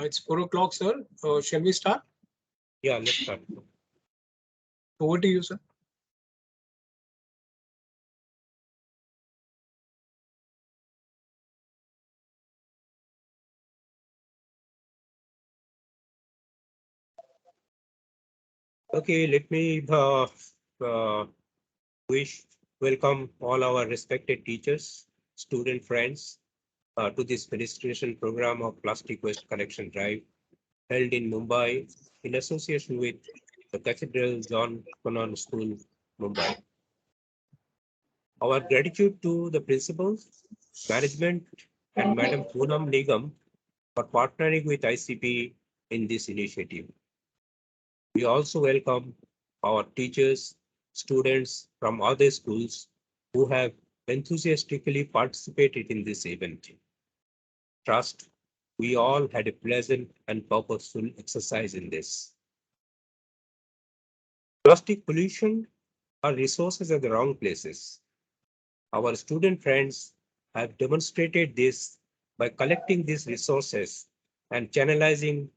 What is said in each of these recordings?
It's 4 o'clock, sir. Shall we start? Yeah, let's start. Over to you, sir. Okay, let me welcome all our respected teachers, student friends to this felicitation program of plastic waste collection drive held in Mumbai in association with the Cathedral Connon School, Mumbai. Our gratitude to the principals, management, and Madam Poonam Nigam for partnering with ICP in this initiative. We also welcome our teachers, students from other schools who have enthusiastically participated in this event. Trust, we all had a pleasant and purposeful exercise in this. Plastic pollution or resources at the wrong places. Our student friends have demonstrated this by collecting these resources and channelizing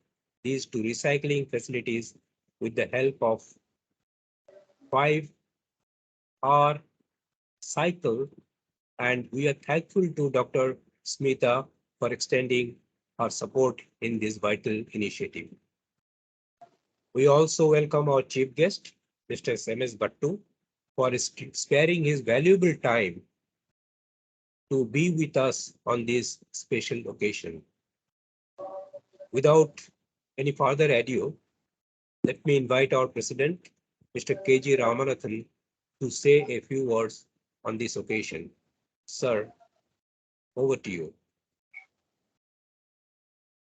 these to recycling facilities with the help of 5R cycle, and we are thankful to Dr. Smita for extending her support in this vital initiative. We also welcome our chief guest, Mr. S.M.S. Bhattu, for sparing his valuable time to be with us on this special occasion. Without any further ado, let me invite our president, Mr. K.G. Ramanathan, to say a few words on this occasion. Sir, over to you.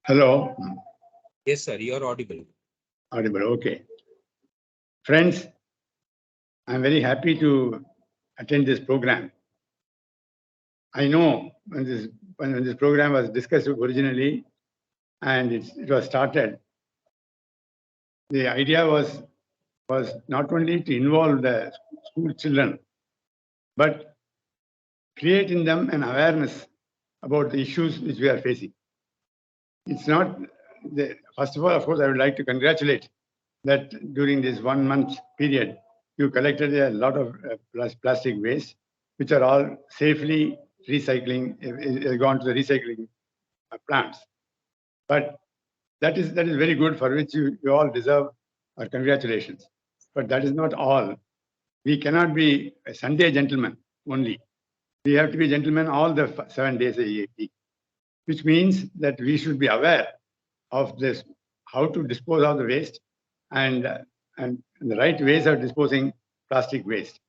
Hello. Yes, sir, you are audible. Audible, okay. Friends, I'm very happy to attend this program. I know when this program was discussed originally and it was started, the idea was not only to involve the school children, but create in them an awareness about the issues which we are facing. It's not, first of all, of course, I would like to congratulate that during this 1 month period, you collected a lot of plastic waste, which are all safely recycling, gone to the recycling plants. But that is very good, for which you all deserve our congratulations. But that is not all. We cannot be a Sunday gentleman only. We have to be gentlemen all the 7 days a week, which means that we should be aware of this, how to dispose of the waste and the right ways of disposing plastic waste.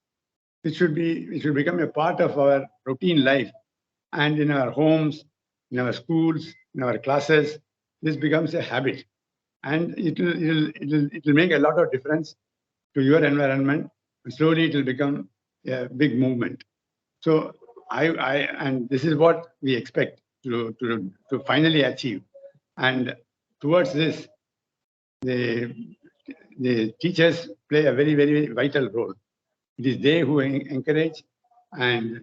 It should become a part of our routine life, and in our homes, in our schools, in our classes, this becomes a habit, and it will make a lot of difference to your environment. And slowly, it will become a big movement. So and this is what we expect to finally achieve. And towards this, the teachers play a very, very vital role. It is they who encourage and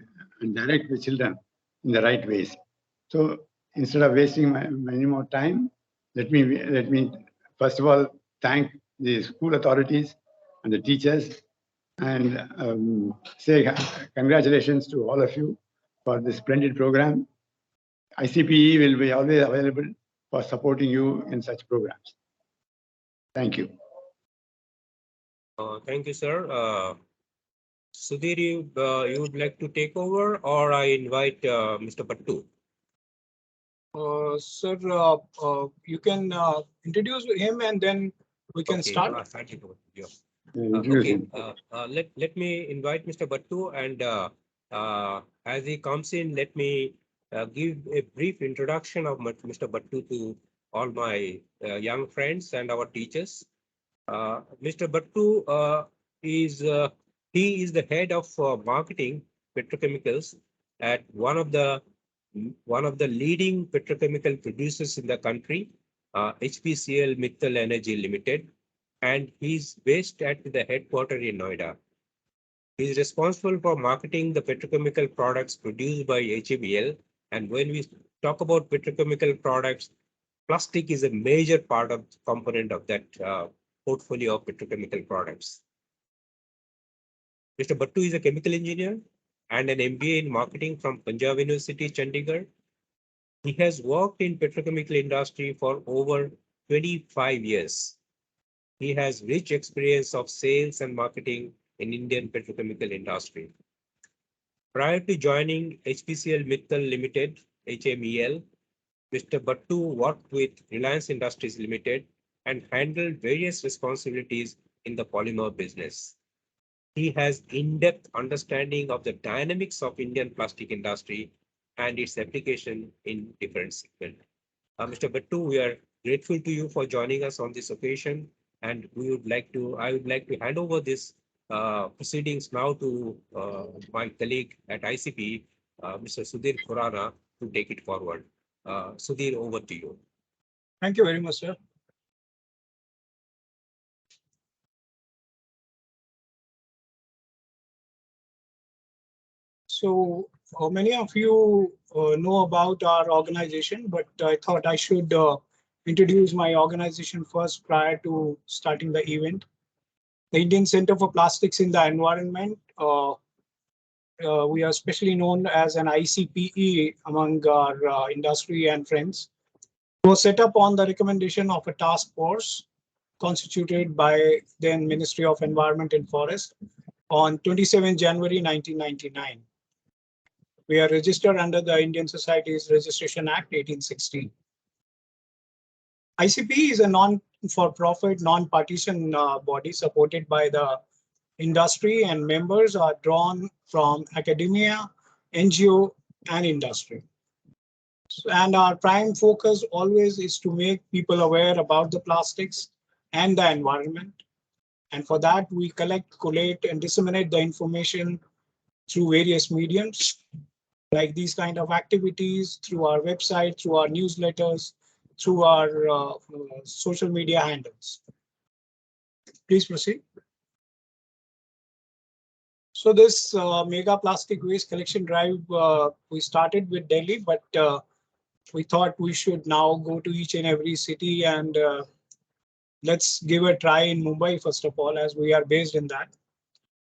direct the children in the right ways. So instead of wasting many more time, let me first of all thank the school authorities and the teachers, and say congratulations to all of you for this splendid program. ICPE will be always available for supporting you in such programs. Thank you. Thank you, sir. Sudhir, you would like to take over, or I invite Mr. Bhattu? Sir, you can introduce him and then we can start. Yeah. Okay. Let me invite Mr. Bhattu, and as he comes in, let me give a brief introduction of Mr. Bhattu to all my young friends and our teachers. Mr. Bhattu is the head of marketing petrochemicals at one of the leading petrochemical producers in the country, HPCL Mittal Energy Limited, and he's based at the headquarters in Noida. He's responsible for marketing the petrochemical products produced by HMEL. And when we talk about petrochemical products, plastic is a major part of component of that portfolio of petrochemical products. Mr. Bhattu is a chemical engineer and an MBA in marketing from Punjab University, Chandigarh. He has worked in petrochemical industry for over 25 years. He has rich experience of sales and marketing in Indian petrochemical industry. Prior to joining HPCL Mittal Limited, HMEL, Mr. Bhattu worked with Reliance Industries Limited and handled various responsibilities in the polymer business. He has in-depth understanding of the dynamics of Indian plastic industry and its application in different segments. Mr. Bhattu, we are grateful to you for joining us on this occasion, and I would like to hand over this proceedings now to my colleague at ICPE, Mr. Sudhir Khurana, to take it forward. Sudhir, over to you. Thank you very much, sir. So many of you know about our organization, but I thought I should introduce my organization first prior to starting the event. The Indian Center for Plastics in the Environment. We are specially known as an ICPE among our industry and friends. It was set up on the recommendation of a task force constituted by then Ministry of Environment and Forest on 27 January 1999. We are registered under the Indian Societies Registration Act 1860. ICPE is a non-for-profit, non-partisan body supported by the industry, and members are drawn from academia, NGO, and industry. And our prime focus always is to make people aware about the plastics and the environment. And for that, we collect, collate, and disseminate the information through various mediums, like these kind of activities, through our website, through our newsletters, through our social media handles. Please proceed. So this mega plastic waste collection drive, we started with Delhi, but we thought we should now go to each and every city, and let's give a try in Mumbai, first of all, as we are based in that.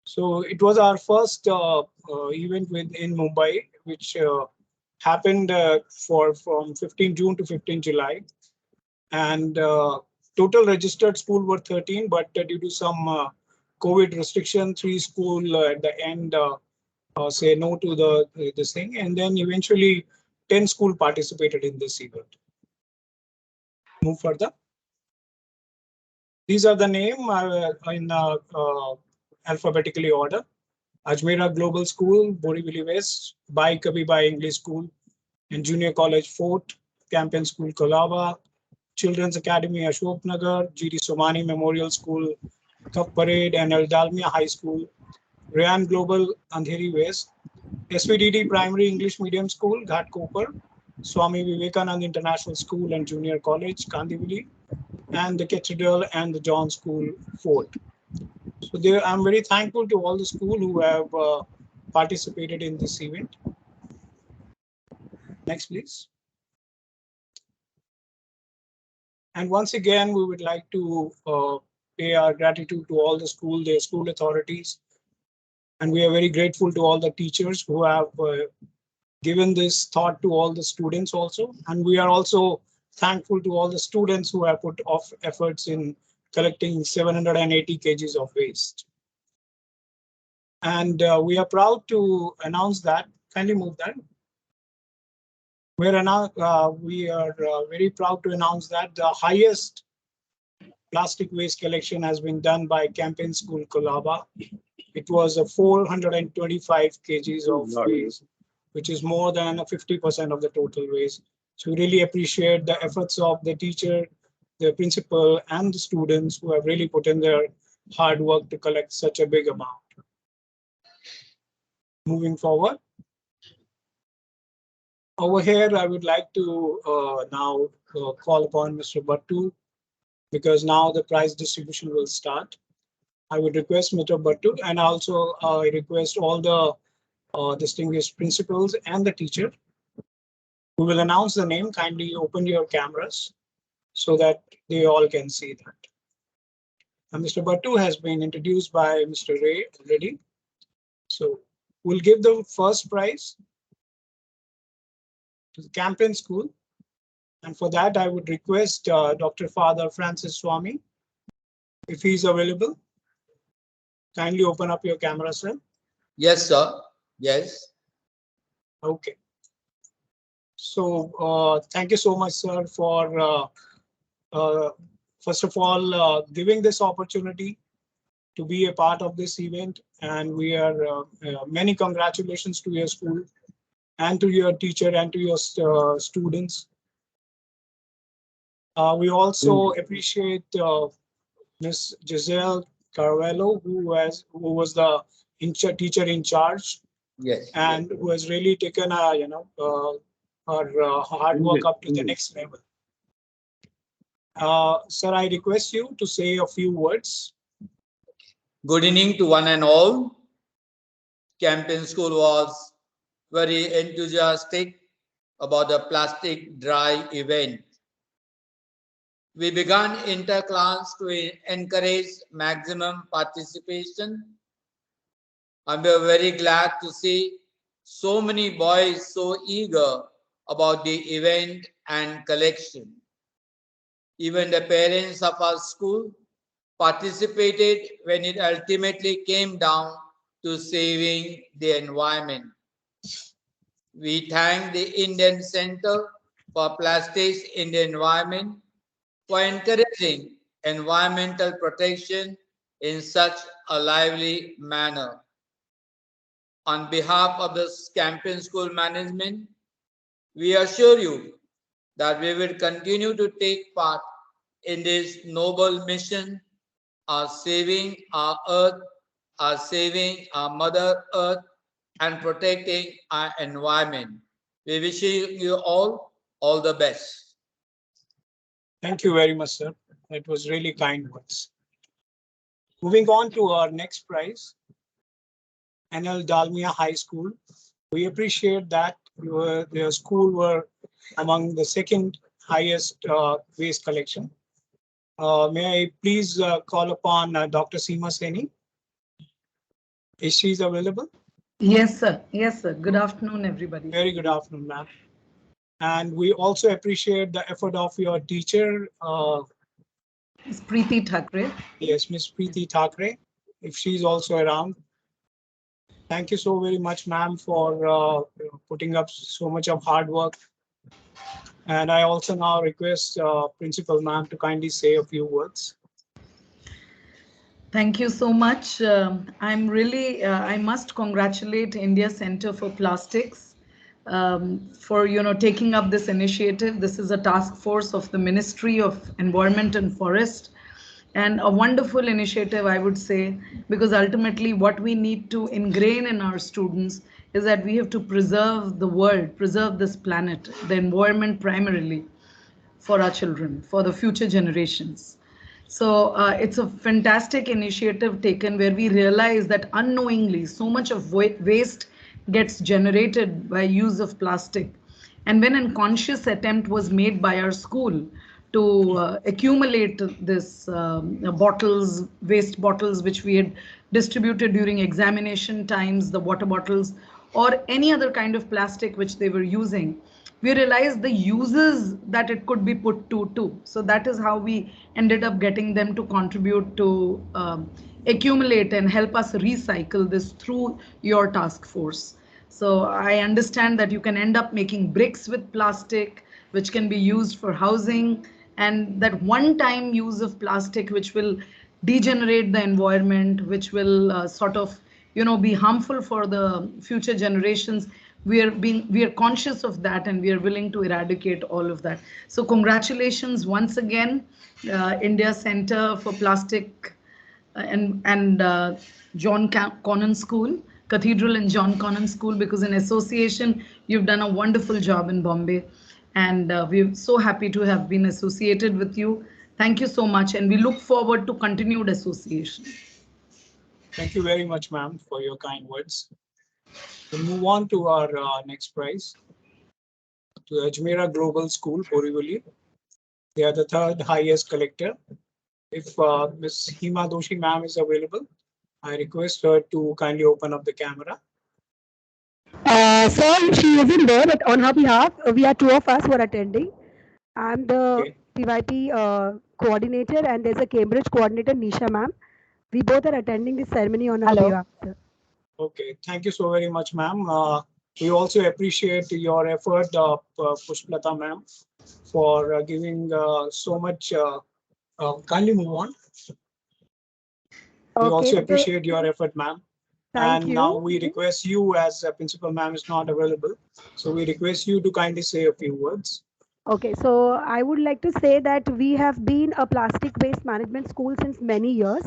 So it was our first event in Mumbai, which happened from 15 June to 15 July. And total registered school were 13, but due to some COVID restriction, 3 schools at the end say no to this thing. And then eventually 10 schools participated in this event. Move further. These are the name in alphabetically order. Ajmera Global School, Borivali West, Bhai Kabhi Bhai English School, and Junior College Fort, Campion School Colaba, Children's Academy Ashok Nagar, GD Somani Memorial School, Cup Parade, and Dalmia High School, Rayan Global Andheri West, SVDD Primary English Medium School, Ghatkopar, Swami Vivekanand International School and Junior College, Kandivali, and the Cathedral and the John School Fort. So I'm very thankful to all the schools who have participated in this event. Next, please. And once again, we would like to pay our gratitude to all the school, their school authorities. And we are very grateful to all the teachers who have given this thought to all the students also. And we are also thankful to all the students who have put off efforts in collecting 780 kgs of waste. And we are proud to announce that. Kindly move that. We are very proud to announce that the highest plastic waste collection has been done by Campion School Colaba. It was 425 kgs of waste, which is more than 50% of the total waste. So we really appreciate the efforts of the teacher, the principal, and the students who have really put in their hard work to collect such a big amount. Moving forward. Over here, I would like to now call upon Mr. Bhattu, because now the prize distribution will start. I would request Mr. Bhattu, and also I request all the distinguished principals and the teacher. We will announce the name. Kindly open your cameras. so that they all can see that. And Mr. Bhattu has been introduced by Mr. Ray already. So we'll give the first prize to the Campion School. And for that, I would request Dr. Father Francis Swami, if he's available. Kindly open up your camera, sir. Yes, sir. Yes. Okay. So thank you so much, sir, for first of all giving this opportunity to be a part of this event. And we are many congratulations to your school and to your teacher and to your students. We also appreciate Ms. Giselle Carvalho, who was the teacher in charge. Yes. And who has really taken her hard work up to the next level. Sir, I request you to say a few words. Good evening to one and all. Campion School was very enthusiastic about the plastic drive event. We began interclass to encourage maximum participation. And we are very glad to see so many boys so eager about the event and collection. Even the parents of our school participated when it ultimately came down to saving the environment. We thank the Indian Center for Plastics in the Environment for encouraging environmental protection in such a lively manner. On behalf of the Campion School management, we assure you that we will continue to take part in this noble mission of saving our earth, saving our Mother Earth, and protecting our environment. We wish you all the best. Thank you very much, sir. That was really kind words. Moving on to our next prize, NL Dalmia High School. We appreciate that your school were among the second highest waste collection. May I please call upon Dr. Seema Seni? Is she available? Yes, sir. Yes, sir. Good afternoon, everybody. Very good afternoon, ma'am. And we also appreciate the effort of your teacher. Ms. Preeti Thakre. Yes, Ms. Preeti Thakre, if she's also around. Thank you so very much, ma'am, for putting up so much of hard work. And I also now request Principal ma'am to kindly say a few words. Thank you so much. I'm really, I must congratulate India Center for Plastics for taking up this initiative. This is a task force of the Ministry of Environment and Forest, and a wonderful initiative, I would say, because ultimately what we need to ingrain in our students is that we have to preserve the world, preserve this planet, the environment primarily for our children, for the future generations. So it's a fantastic initiative taken where we realize that unknowingly so much of waste gets generated by use of plastic. And when a conscious attempt was made by our school to accumulate this bottles, waste bottles, which we had distributed during examination times, the water bottles, or any other kind of plastic which they were using, we realized the uses that it could be put to too. So that is how we ended up getting them to contribute to accumulate and help us recycle this through your task force. So I understand that you can end up making bricks with plastic, which can be used for housing, and that one-time use of plastic, which will degenerate the environment, which will sort of, be harmful for the future generations. We are conscious of that, and we are willing to eradicate all of that. So congratulations once again, India Center for Plastic and John Connon School, Cathedral and John Connon School, because in association, you've done a wonderful job in Bombay. And we're so happy to have been associated with you. Thank you so much. And we look forward to continued association. Thank you very much, ma'am, for your kind words. We'll move on to our next prize, to Ajmera Global School, Borivali. They are the third highest collector. If Ms. Hima Doshi ma'am is available, I request her to kindly open up the camera. Sir, she isn't there, but on her behalf, we are two of us who are attending. I'm the Okay. PYP coordinator, and there's a Cambridge coordinator, Nisha ma'am. We both are attending this ceremony on her behalf, sir. Okay, thank you so very much, ma'am. We also appreciate your effort, Pushpalata ma'am, for giving so much. Kindly move on. We Okay, also so appreciate your effort, ma'am. thank And now you. we request you, as principal ma'am is not available, so we request you to kindly say a few words. Okay, so I would like to say that we have been a plastic waste management school since many years.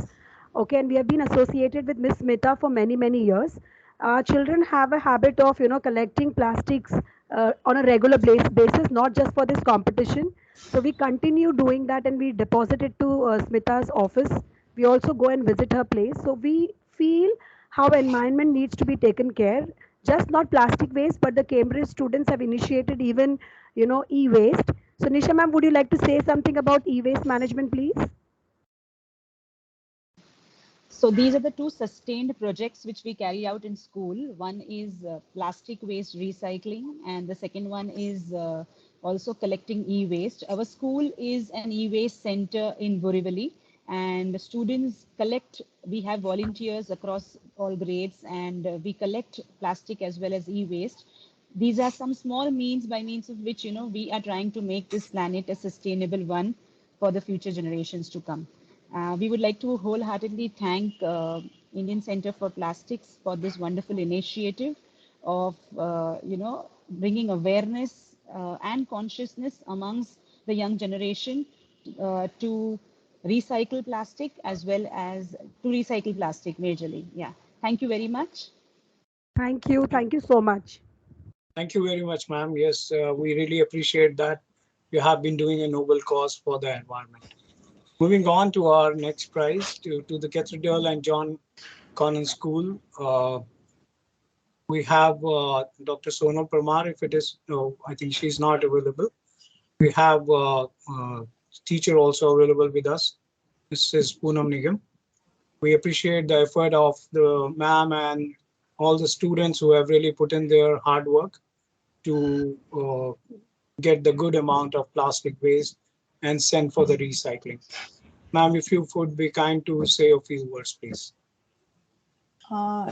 Okay, and we have been associated with Miss Smita for many, many years. Our children have a habit of, collecting plastics on a regular basis, not just for this competition. So we continue doing that and we deposit it to Smita's office. We also go and visit her place. So we feel how environment needs to be taken care. Just not plastic waste, but the Cambridge students have initiated even e-waste. So Nisha ma'am, would you like to say something about e-waste management, please? So these are the two sustained projects which we carry out in school. One is plastic waste recycling, and the second one is also collecting e-waste. Our school is an e-waste center in Borivali, and students collect. We have volunteers across all grades, and we collect plastic as well as e-waste. These are some small means by means of which we are trying to make this planet a sustainable one for the future generations to come. We would like to wholeheartedly thank Indian Center for Plastics for this wonderful initiative of, bringing awareness and consciousness amongst the young generation to recycle plastic as well as to recycle plastic majorly. Yeah. Thank you very much. Thank you. Thank you so much. Thank you very much, ma'am. Yes, we really appreciate that you have been doing a noble cause for the environment. Moving on to our next prize, to the Cathedral and Connon School. We have Dr. Sonal Parmar. If it is, no, I think she's not available. We have teacher also available with us, Mrs. Poonam Nigam. We appreciate the effort of the ma'am and all the students who have really put in their hard work to get the good amount of plastic waste and send for the recycling. Ma'am, if you would be kind to say a few words, please.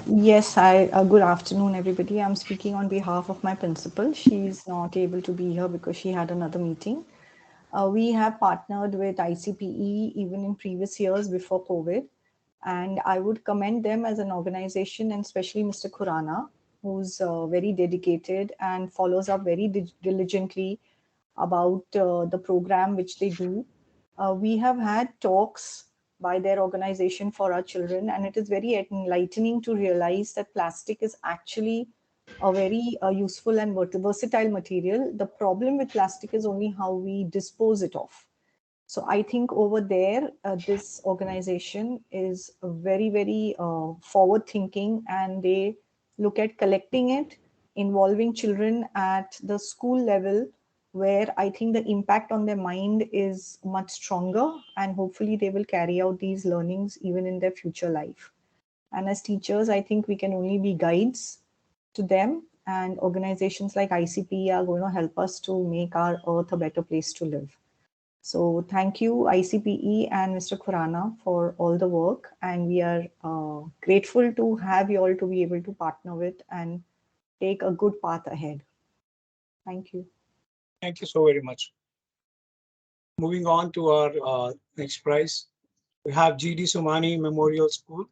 Yes, good afternoon, everybody. I'm speaking on behalf of my principal. She's not able to be here because she had another meeting. We have partnered with ICPE even in previous years before COVID. And I would commend them as an organization, and especially Mr. Khurana, who's very dedicated and follows up very diligently about the program which they do. We have had talks by their organization for our children, and it is very enlightening to realize that plastic is actually a very useful and versatile material. The problem with plastic is only how we dispose it of. So I think over there, this organization is very, very forward thinking, and they look at collecting it, involving children at the school level, where I think the impact on their mind is much stronger, and hopefully they will carry out these learnings even in their future life. And as teachers, I think we can only be guides to them, and organizations like ICPE are going to help us to make our earth a better place to live. So thank you, ICPE and Mr. Khurana, for all the work. And we are grateful to have you all to be able to partner with and take a good path ahead. Thank you. Thank you so very much. Moving on to our next prize, we have GD Somani Memorial School.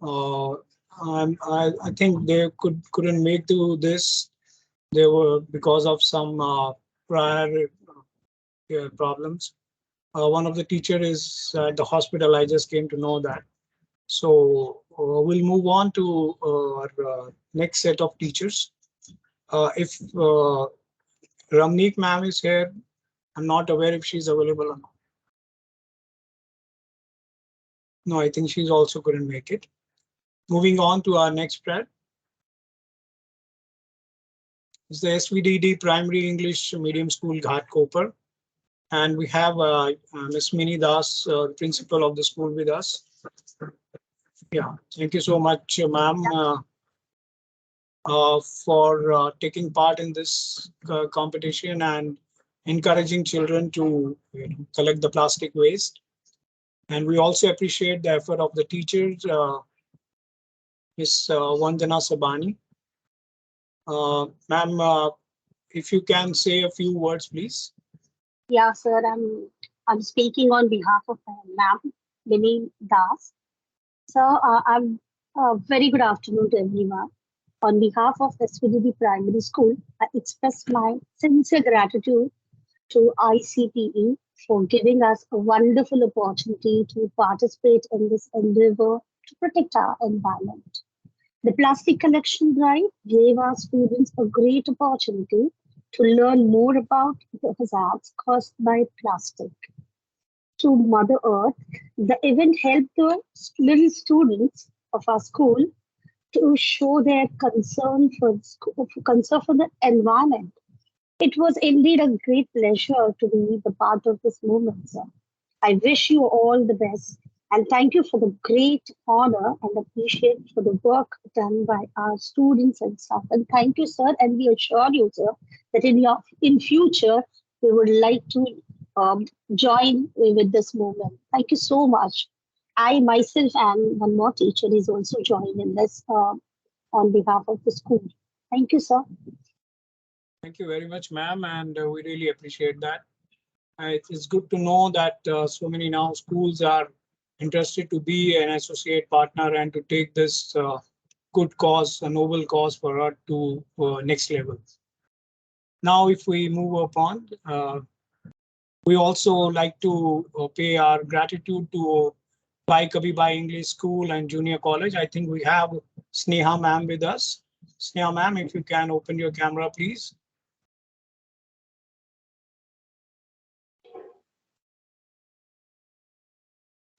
I think they couldn't make to this. They were because of some prior problems. One of the teacher is at the hospital. I just came to know that. So we'll move on to our next set of teachers. If Ramneek ma'am is here, I'm not aware if she's available or not. No, I think she's also couldn't make it. Moving on to our next spread. Is the SVDD Primary English Medium School Ghatkopar. And we have Ms. Mini Das, principal of the school with us. Yeah, thank you so much, ma'am, for taking part in this competition and encouraging children to collect the plastic waste. And we also appreciate the effort of the teachers, Ms. Vandana Sabani. Ma'am, if you can say a few words, please. Yeah, sir, I'm speaking on behalf of Ma'am Mini Das. So I'm very good afternoon to everyone. On behalf of SVDD Primary School, I express my sincere gratitude to ICPE for giving us a wonderful opportunity to participate in this endeavor to protect our environment. The plastic collection drive gave our students a great opportunity to learn more about the hazards caused by plastic. To Mother Earth, the event helped the little students of our school to show their concern for the environment. It was indeed a great pleasure to be the part of this movement, sir. I wish you all the best and thank you for the great honor and appreciate for the work done by our students and staff. And thank you, sir. And we assure you, sir, that in future we would like to join with this movement. Thank you so much. I myself and one more teacher is also joining in this on behalf of the school. Thank you, sir. Thank you very much, ma'am, and we really appreciate that. It's good to know that so many now schools are interested to be an associate partner and to take this good cause, a noble cause for us to next level. Now, if we move upon, we also like to pay our gratitude to Bhai Kabhi Bhai English School and Junior College. I think we have Sneha ma'am with us. Sneha ma'am, if you can open your camera, please.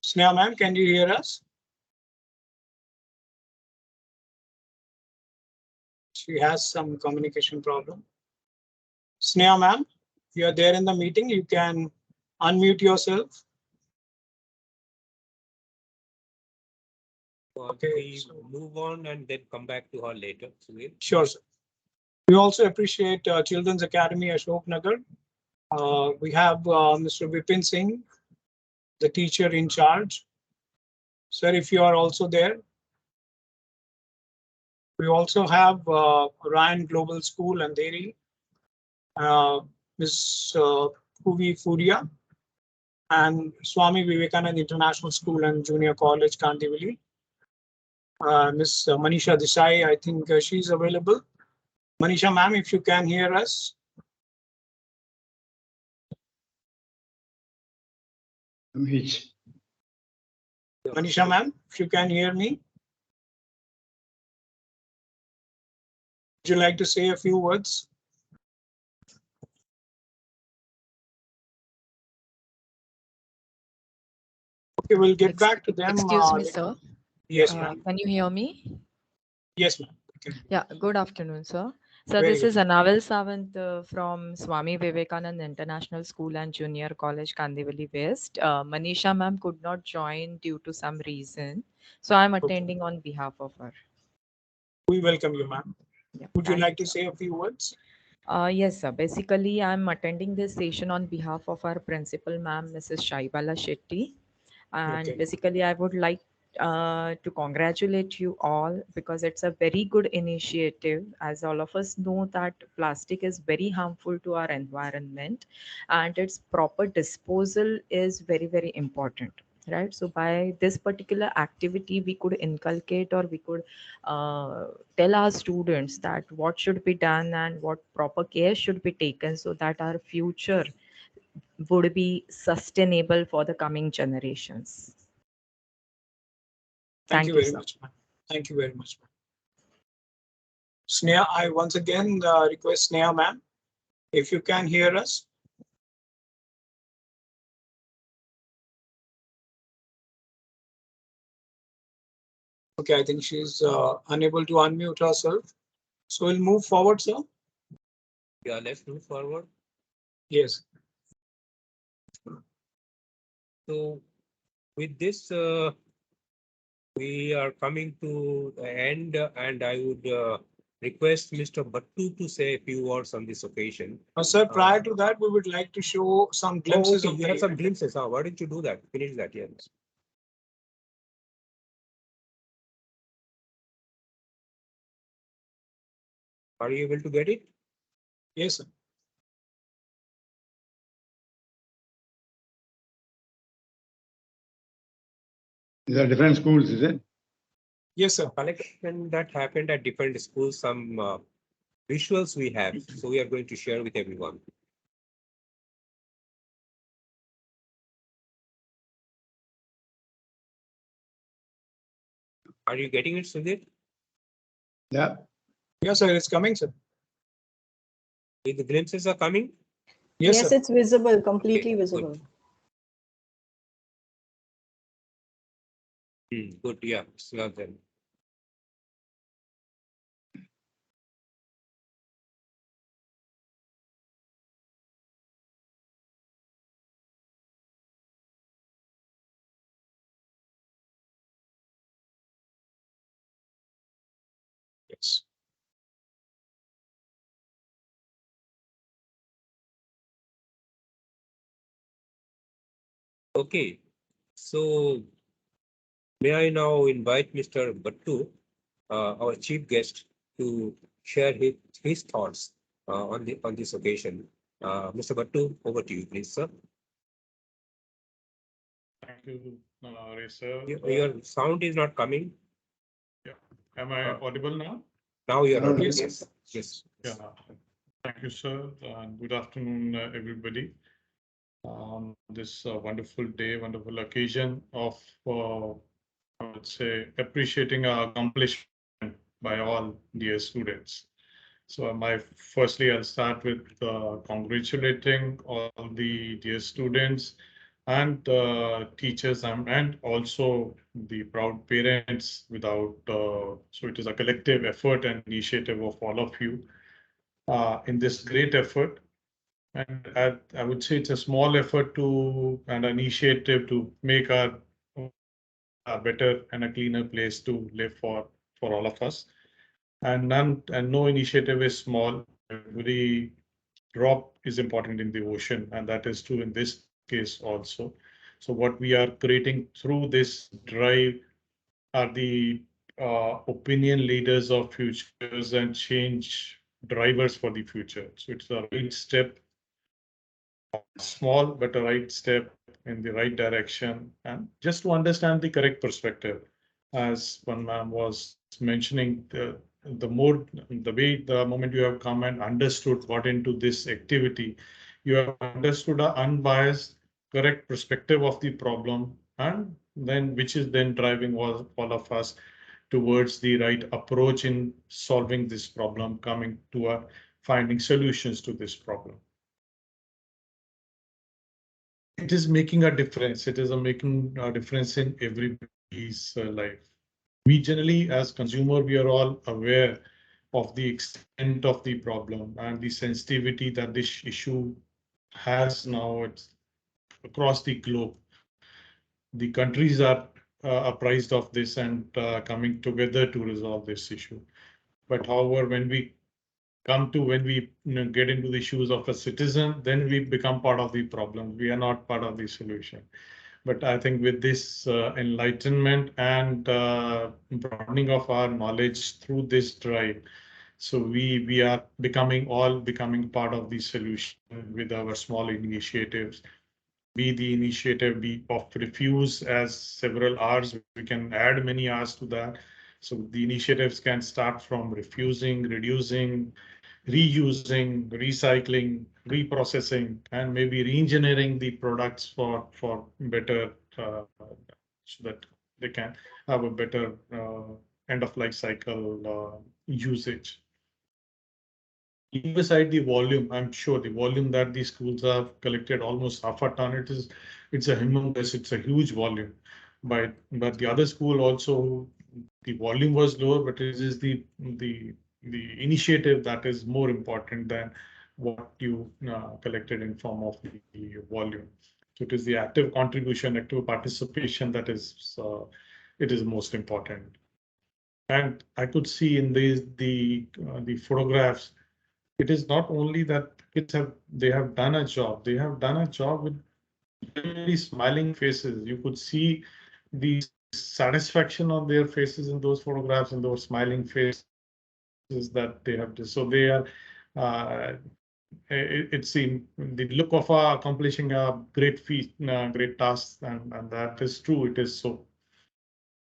Sneha ma'am, can you hear us? She has some communication problem. Sneha ma'am, you are there in the meeting. You can unmute yourself. Okay, we move on and then come back to her later. Sure, sir. We also appreciate Children's Academy Ashok Nagar. We have Mr. Vipin Singh, the teacher in charge. Sir, if you are also there. We also have Ryan Global School and Andheri, Ms. Puvi Furia, and Swami Vivekananda International School and Junior College, Kandivali. Ms. Manisha Desai, I think she's available. Manisha ma'am, if you can hear us. Manisha ma'am, if you can hear me. Would you like to say a few words? Okay, we'll get back to them. Excuse me, sir. Yes, ma'am. Can you hear me? Yes, ma'am. Okay. Yeah, good afternoon, sir. So Very this good. is Anavel Sawant from Swami Vivekananda International School and Junior College, Kandivali West. Manisha ma'am could not join due to some reason. So I'm attending on behalf of her. We welcome you, ma'am. Yeah, would you thank like to sir. say a few words? Yes, sir. Basically, I'm attending this session on behalf of our principal, ma'am, Mrs. Shaibala Shetty. And Okay. basically, I would like to congratulate you all because it's a very good initiative. As all of us know that plastic is very harmful to our environment and its proper disposal is very, very important. Right. So by this particular activity, we could inculcate or we could tell our students that what should be done and what proper care should be taken so that our future would be sustainable for the coming generations. Thank you you, very sir. much, ma'am. Thank you very much, ma'am. Sneha, I once again request Sneha ma'am, if you can hear us. Okay, I think she's unable to unmute herself. So we'll move forward, sir. Yeah, let's move forward. Yes. So with this, we are coming to the end, and I would request Mr. Bhattu to say a few words on this occasion. Sir, prior to that, we would like to show some glimpses okay, of you have some glimpses. Why don't you do that? Finish that, yes. Are you able to get it? Yes, sir. These are different schools, is it? Yes, sir. Collection that happened at different schools, some visuals we have. So we are going to share with everyone. Are you getting it, Sudhir? Yeah. Yes, sir. It's coming, sir. The glimpses are coming? Yes, Yes, sir. it's visible, completely Okay, visible. Good, yeah. So then. Yes. Okay, so may I now invite Mr. Bhattu, our chief guest, to share his thoughts on this occasion. Mr. Bhattu, over to you, please, sir. Thank you, Ray sir. Your sound is not coming. Yeah. Am I audible now? Now you are audible. Yes. Yes. Yes. Yeah. Thank you, sir. And good afternoon, everybody. This wonderful day, wonderful occasion of, I would say, appreciating our accomplishment by all dear students. So firstly, I'll start with congratulating all the dear students and teachers and also the proud parents so it is a collective effort and initiative of all of you in this great effort. And I would say it's a small effort and an initiative to make our a better and a cleaner place to live for all of us. And no initiative is small. Every drop is important in the ocean, and that is true in this case also. So what we are creating through this drive are the opinion leaders of futures and change drivers for the future. So it's the right step, small but a right step in the right direction, and just to understand the correct perspective, as one ma'am was mentioning, the moment you have come and understood what into this activity, you have understood an unbiased, correct perspective of the problem, and then which is then driving all of us towards the right approach in solving this problem, coming to finding solutions to this problem. It is making a difference. It is making a difference in everybody's life. We generally, as consumer, we are all aware of the extent of the problem and the sensitivity that this issue has now. It's across the globe. The countries are apprised of this and coming together to resolve this issue. But however, when we get into the shoes of a citizen, then we become part of the problem. We are not part of the solution. But I think with this enlightenment and broadening of our knowledge through this drive, so we are becoming part of the solution with our small initiatives. Be the initiative of refuse as several hours, we can add many hours to that. So the initiatives can start from refusing, reducing, reusing, recycling, reprocessing, and maybe re-engineering the products for better, so that they can have a better end of life cycle usage. Leave aside the volume, I'm sure the volume that these schools have collected, almost half a ton, it's a huge volume. But the other school also, the volume was lower, but it is the initiative that is more important than what you collected in form of the volume. So it is the active contribution, active participation that is it is most important. And I could see in the photographs, it is not only that kids have done a job. They have done a job with really smiling faces. You could see the satisfaction on their faces in those photographs and those smiling faces that they have. So they are. It's the look of accomplishing a great feat, great task, and that is true. It is so.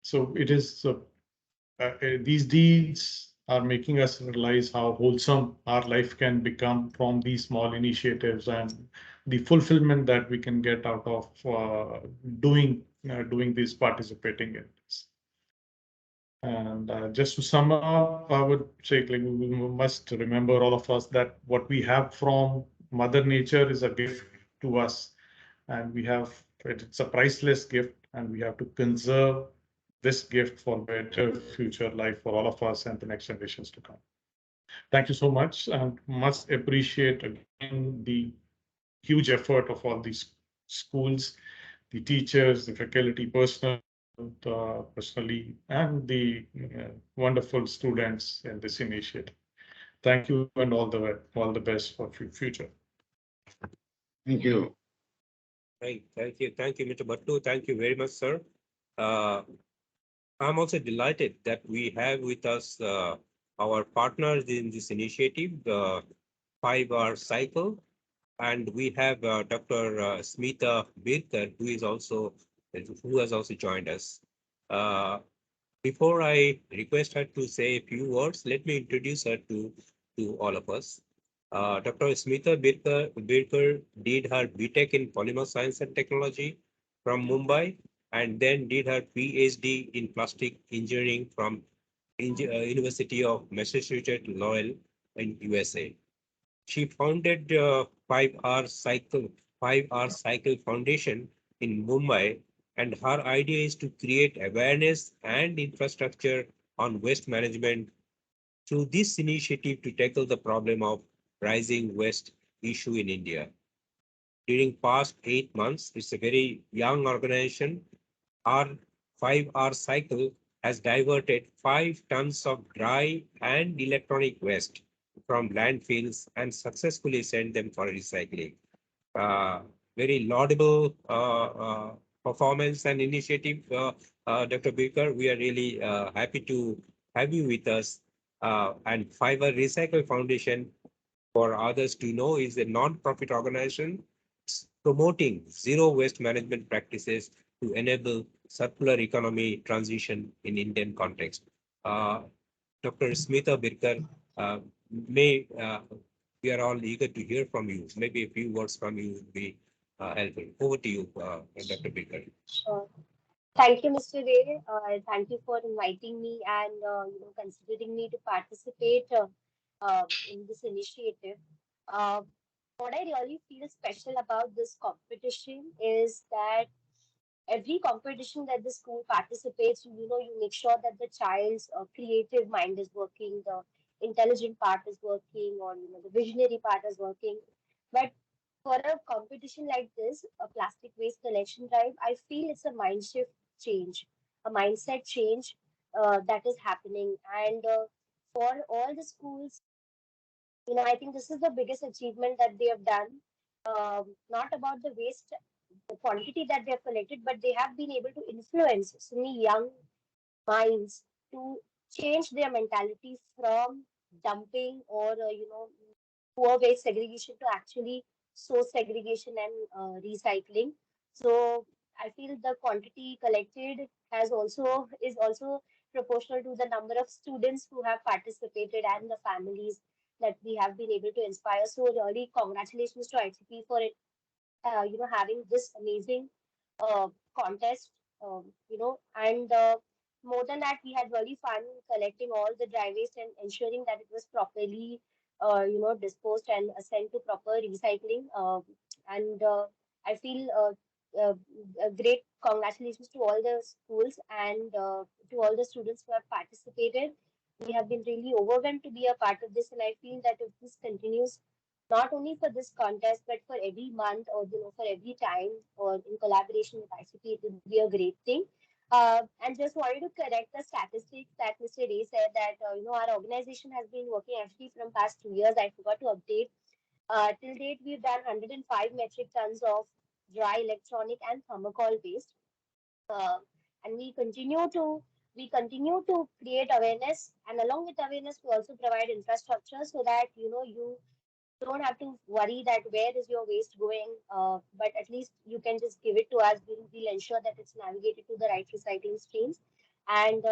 So it is. These deeds are making us realize how wholesome our life can become from these small initiatives and the fulfillment that we can get out of doing this, participating in this. And just to sum up, I would say like, we must remember, all of us, that what we have from Mother Nature is a gift to us, and it's a priceless gift, and we have to conserve this gift for better future life for all of us and the next generations to come. Thank you so much, and must appreciate again the huge effort of all these schools, the teachers, the faculty, personally, and the wonderful students in this initiative. Thank you, and all the best for future. Thank you. Thank you, Mr. Bhattu. Thank you very much, sir. I'm also delighted that we have with us our partners in this initiative, the 5-hour cycle, and we have Dr. Smita Birkar, who has also joined us. Before I request her to say a few words, let me introduce her to all of us. Dr. Smita Birkar did her BTech in Polymer Science and Technology from Mumbai, and then did her PhD in Plastic Engineering from University of Massachusetts Lowell in USA. She founded 5-hour cycle Foundation in Mumbai, and her idea is to create awareness and infrastructure on waste management through this initiative to tackle the problem of rising waste issue in India. During past 8 months, it's a very young organization. Our 5-hour cycle has diverted 5 tons of dry and electronic waste from landfills and successfully sent them for recycling. Very laudable performance and initiative, Dr. Birkar. We are really happy to have you with us. And Fiber Recycle Foundation, for others to know, is a non-profit organization promoting zero waste management practices to enable circular economy transition in Indian context. Dr. Smita Birkar, we are all eager to hear from you. Maybe a few words from you would be helpful. Over to you, Dr. Birkar. Sure. Thank you, Mr. Ray. Thank you for inviting me and considering me to participate in this initiative. What I really feel special about this competition is that every competition that the school participates, you make sure that the child's creative mind is working, the intelligent part is working, or the visionary part is working. But for a competition like this, a plastic waste collection drive, I feel it's a mind shift change, a mindset change that is happening. And for all the schools, I think this is the biggest achievement that they have done. Not about the waste, the quantity that they have collected, but they have been able to influence so many young minds to change their mentality from dumping or poor waste segregation to actually source segregation and recycling. So I feel the quantity collected is also proportional to the number of students who have participated and the families that we have been able to inspire. So really, congratulations to ICP for it, having this amazing contest, and more than that, we had really fun collecting all the dry waste and ensuring that it was properly, disposed and sent to proper recycling. And I feel a great congratulations to all the schools and to all the students who have participated. We have been really overwhelmed to be a part of this, and I feel that if this continues, not only for this contest, but for every month or for every time or in collaboration with ICP, it would be a great thing. And just wanted to correct the statistics that Mr. Ray said that our organization has been working actually from past 2 years. I forgot to update. Till date, we've done 105 metric tons of dry electronic and thermocol waste, uh, and we continue to create awareness, and along with awareness, we also provide infrastructure so that you don't have to worry that where is your waste going, but at least you can just give it to us. We'll ensure that it's navigated to the right recycling streams. And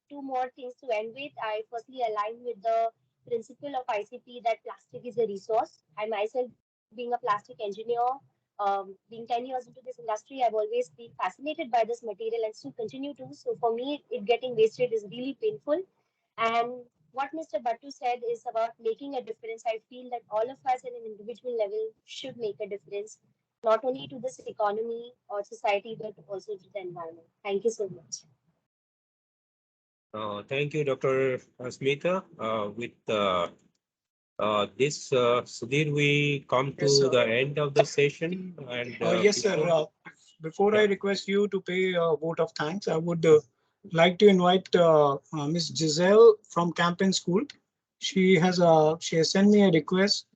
two more things to end with. I firstly align with the principle of ICP that plastic is a resource. I myself, being a plastic engineer, being 10 years into this industry, I've always been fascinated by this material and still continue to. So for me, it getting wasted is really painful. And what Mr. Bhattu said is about making a difference. I feel that all of us at an individual level should make a difference, not only to this economy or society, but also to the environment. Thank you so much. Thank you, Dr. Smita. With this, Sudhir, we come to Yes, the end of the session. And yes, sir. Before I request you to pay a vote of thanks, I would like to invite Miss Giselle from Campion School. She has sent me a request.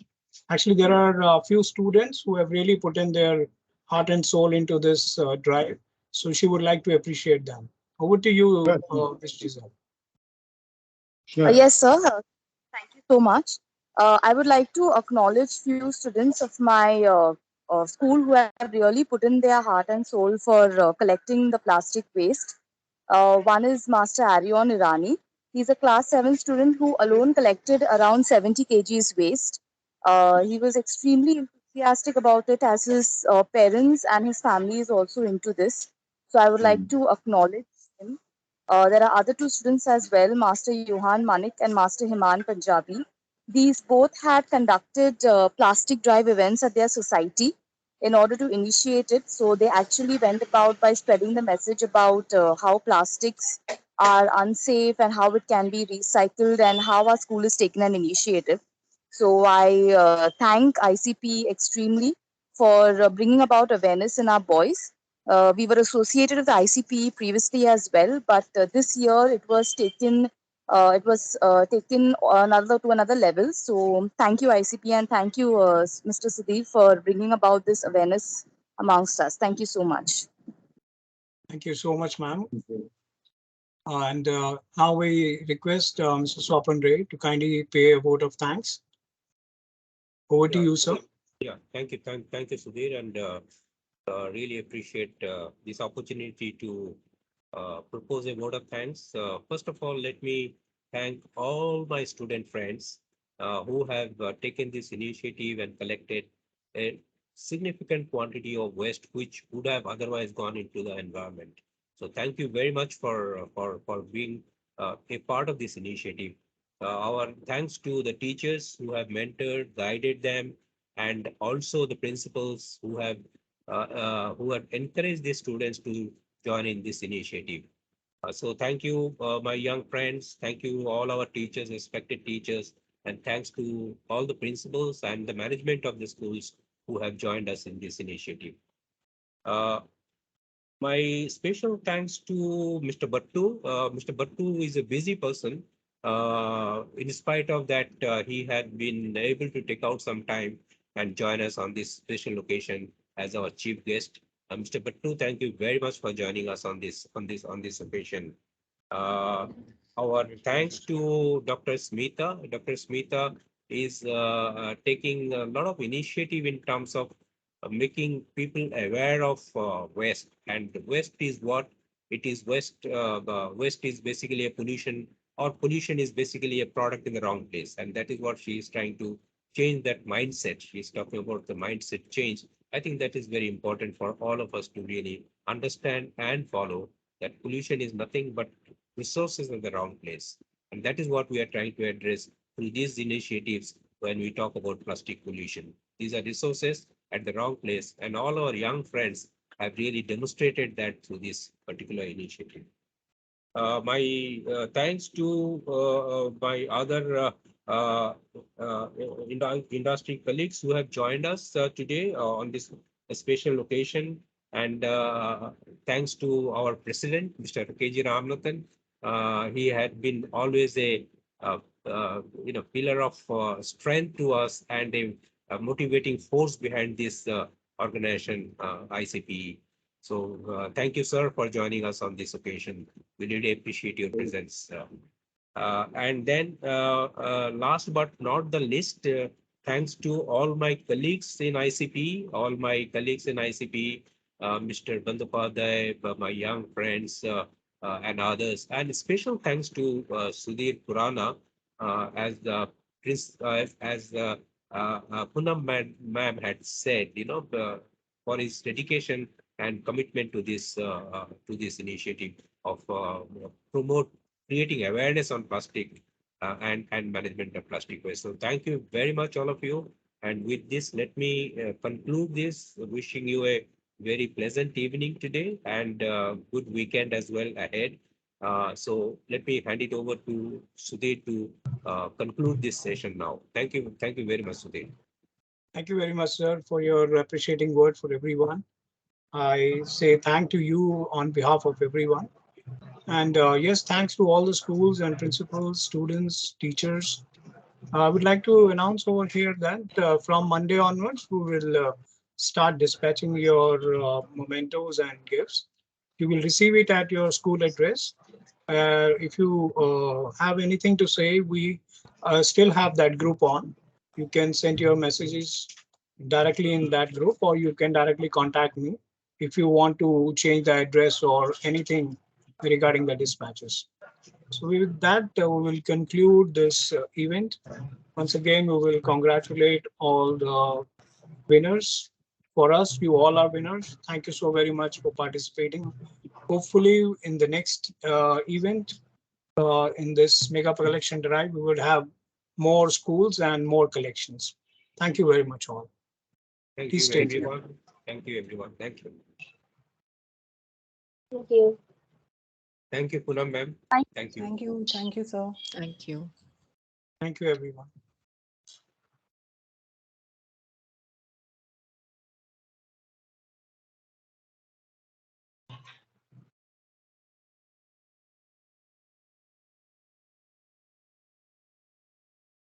Actually, there are a few students who have really put in their heart and soul into this drive. So she would like to appreciate them. Over to you, Ms. Giselle. Sure. Yes, sir. Thank you so much. I would like to acknowledge few students of my school who have really put in their heart and soul for collecting the plastic waste. One is Master Aryon Irani. He's a class 7 student who alone collected around 70 kgs waste. He was extremely enthusiastic about it, as his parents and his family is also into this. So I would like to acknowledge him. There are other two students as well, Master Yohan Manik and Master Himan Punjabi. These both had conducted plastic drive events at their society in order to initiate it. So they actually went about by spreading the message about how plastics are unsafe and how it can be recycled and how our school is taking an initiative. So I thank ICP extremely for bringing about awareness in our boys. We were associated with ICPE previously as well, but this year it was taken to another level. So thank you, ICP, and thank you, Mr. Sudhir, for bringing about this awareness amongst us. Thank you so much. Thank you so much, ma'am. And now we request Mr. Swapan Ray to kindly pay a vote of thanks. Over to you, sir. Yeah, thank you, Sudhir, and really appreciate this opportunity to propose a vote of thanks. First of all, let me thank all my student friends who have taken this initiative and collected a significant quantity of waste which would have otherwise gone into the environment. So thank you very much for being a part of this initiative. Our thanks to the teachers who have mentored, guided them, and also the principals who have encouraged the students to join in this initiative. So thank you, my young friends. Thank you, all our teachers, respected teachers, and thanks to all the principals and the management of the schools who have joined us in this initiative. My special thanks to Mr. Bhattu. Mr. Bhattu is a busy person. In spite of that, he had been able to take out some time and join us on this special occasion as our chief guest. Mr. Bhattu, thank you very much for joining us on this occasion. Our thanks to Dr. Smita. Dr. Smita is taking a lot of initiative in terms of making people aware of waste. And waste is what it is. Waste is basically a pollution, or pollution is basically a product in the wrong place. And that is what she is trying to change, that mindset. She's talking about the mindset change. I think that is very important for all of us to really understand and follow, that pollution is nothing but resources in the wrong place. And that is what we are trying to address through these initiatives when we talk about plastic pollution. These are resources at the wrong place, and all our young friends have really demonstrated that through this particular initiative. My thanks to my other industry colleagues who have joined us today on this special occasion. And thanks to our president, Mr. K.G. Ramanathan. He had been always a pillar of strength to us and a motivating force behind this organization, ICPE. So thank you, sir, for joining us on this occasion. We really appreciate your presence. And then last but not the least, thanks to all my colleagues in ICPE, Mr. Bandopadhyay, my young friends and others, and special thanks to Sudhir Purana as the Poonam ma'am had said, for his dedication and commitment to this initiative of creating awareness on plastic and management of plastic waste. So thank you very much, all of you. And with this, let me conclude this, wishing you a very pleasant evening today and good weekend as well ahead. So let me hand it over to Sudhir to conclude this session now. Thank you very much, Sudhir. Thank you very much, sir, for your appreciating word for everyone. I say thank to you on behalf of everyone. And yes, thanks to all the schools and principals, students, teachers. I would like to announce over here that from Monday onwards, we will start dispatching your mementos and gifts. You will receive it at your school address. If you have anything to say, we still have that group on. You can send your messages directly in that group, or you can directly contact me if you want to change the address or anything regarding the dispatches. So with that, we will conclude this event. Once again, we will congratulate all the winners. For us, you all are winners. Thank you so very much for participating. Hopefully, in the next event, in this mega collection drive, we would have more schools and more collections. Thank you very much, all. Thank Please you, everyone. Thank you, everyone. Thank you. Thank you. Thank you, Poonam ma'am. Thank you. Thank you. Thank you, sir. Thank you. Thank you, everyone.